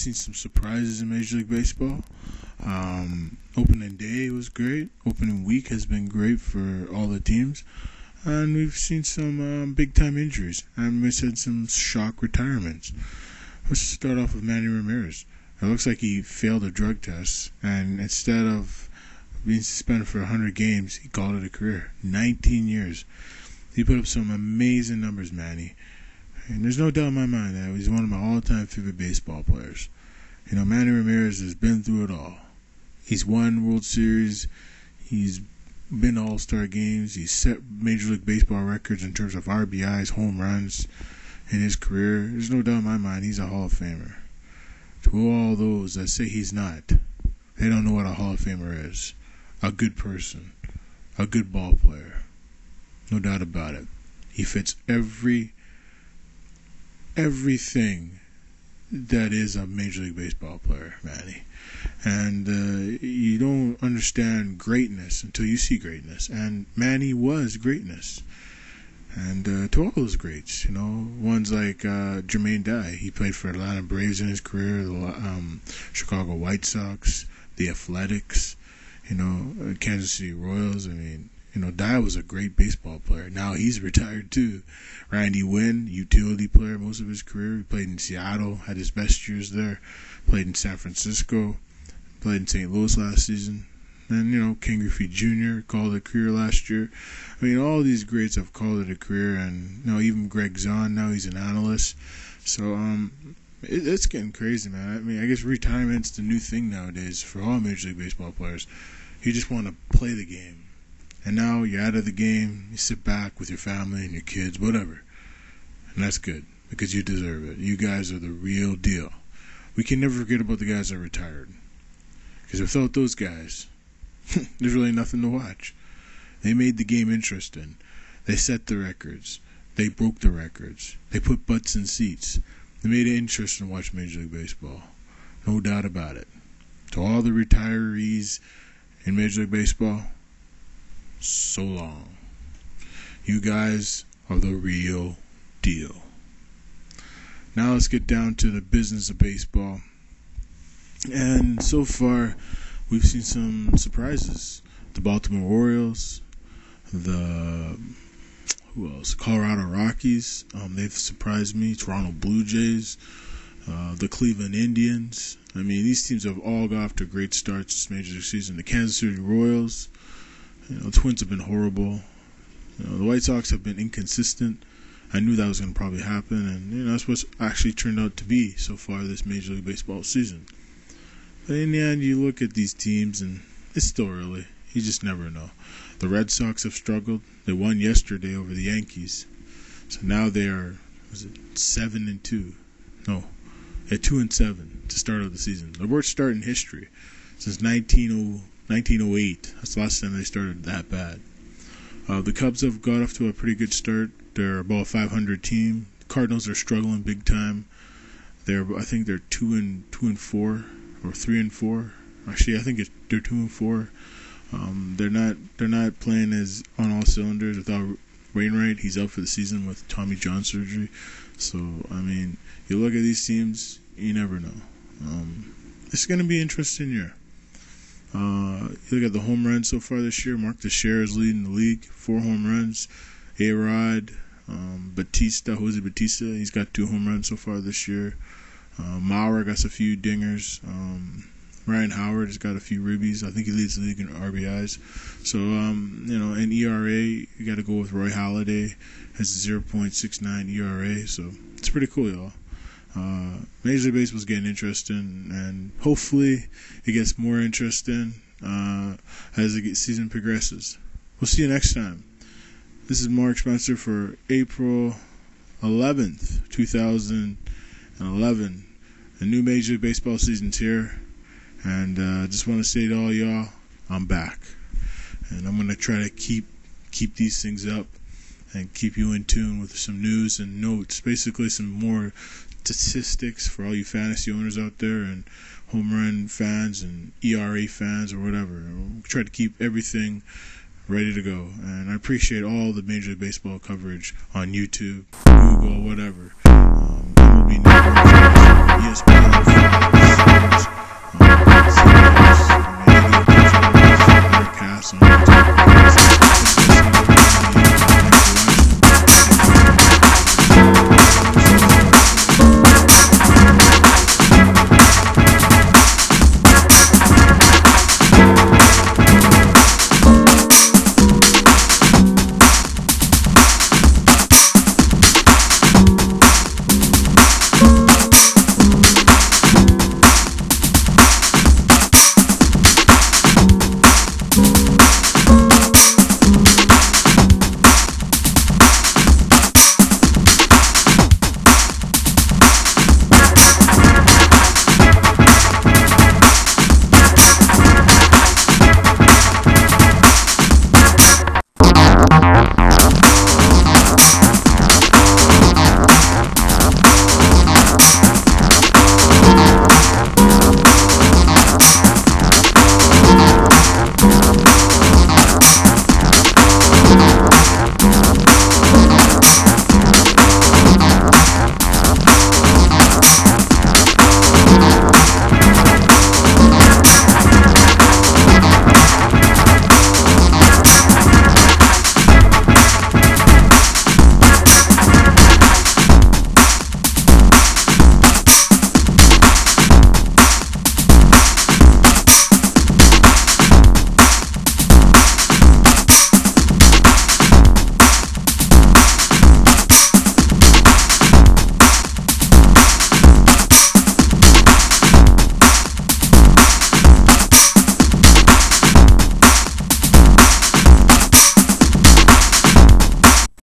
seen some surprises in Major League Baseball. Opening day was great. Opening week has been great for all the teams. And we've seen some big-time injuries. And we've had some shock retirements. Let's start off with Manny Ramirez. It looks like he failed a drug test. And instead of being suspended for 100 games, he called it a career. 19 years. He put up some amazing numbers, Manny. And there's no doubt in my mind that he's one of my all-time favorite baseball players. You know, Manny Ramirez has been through it all. He's won World Series. He's been to All-Star games. He's set Major League Baseball records in terms of RBIs, home runs in his career. There's no doubt in my mind he's a Hall of Famer. To all those that say he's not, they don't know what a Hall of Famer is. A good person. A good ball player. No doubt about it. He fits everything that is a Major League Baseball player, Manny. And you don't understand greatness until you see greatness. And Manny was greatness. And to all those greats, you know, ones like Jermaine Dye. He played for Atlanta Braves in his career, the Chicago White Sox, the Athletics, you know, Kansas City Royals. I mean, you know, Dye was a great baseball player. Now he's retired too. Randy Winn, utility player most of his career. He played in Seattle, had his best years there. Played in San Francisco, played in St. Louis last season. And, you know, Ken Griffey Jr. called it a career last year. I mean, all these greats have called it a career. And, you know, even Greg Zahn, now he's an analyst. So, it's getting crazy, man. I mean, I guess retirement's the new thing nowadays for all Major League Baseball players. You just want to play the game. And now you're out of the game, you sit back with your family and your kids, whatever. And that's good, because you deserve it. You guys are the real deal. We can never forget about the guys that retired. Because without those guys, there's really nothing to watch. They made the game interesting. They set the records. They broke the records. They put butts in seats. They made it interesting to watch Major League Baseball. No doubt about it. To all the retirees in Major League Baseball, so long. You guys are the real deal. Now let's get down to the business of baseball. And so far, we've seen some surprises. The Baltimore Orioles, who else? Colorado Rockies. They've surprised me. Toronto Blue Jays, the Cleveland Indians. I mean, these teams have all got off to great starts this major league season. The Kansas City Royals. You know, the Twins have been horrible. You know, the White Sox have been inconsistent. I knew that was going to probably happen, and you know that's what's actually turned out to be so far this Major League Baseball season. But in the end, you look at these teams, and it's still early. You just never know. The Red Sox have struggled. They won yesterday over the Yankees, so now they are 7-2. No, they're 2-7 to start of the season. The worst start in history since 1908. That's the last time they started that bad. The Cubs have got off to a pretty good start. They're about a 500 team. The Cardinals are struggling big time. I think they're 2-4 or 3-4. Actually, I think they're 2-4. They're not playing as on all cylinders without Wainwright. He's out for the season with Tommy John surgery. So I mean, you look at these teams, you never know. It's going to be an interesting year. You look at the home runs so far this year. Mark Teixeira is leading the league, 4 home runs. A-Rod, Jose Batista, he's got 2 home runs so far this year. Maurer got a few dingers. Ryan Howard has got a few ribbies. I think he leads the league in RBIs. So, you know, in ERA, you got to go with Roy Halladay. Has a 0.69 ERA. So it's pretty cool, y'all. Major League Baseball's getting interesting, and hopefully it gets more interesting as the season progresses. We'll see you next time. This is Mark Spencer for April 11th, 2011. The new Major League Baseball season's here, and just want to say to all y'all, I'm back, and I'm going to try to keep these things up and keep you in tune with some news and notes, basically some more statistics for all you fantasy owners out there and home run fans and ERA fans or whatever. We'll try to keep everything ready to go, and I appreciate all the Major League Baseball coverage on YouTube, Google, whatever. MLB Network, ESPN. CBS, maybe occasionally better cast on YouTube.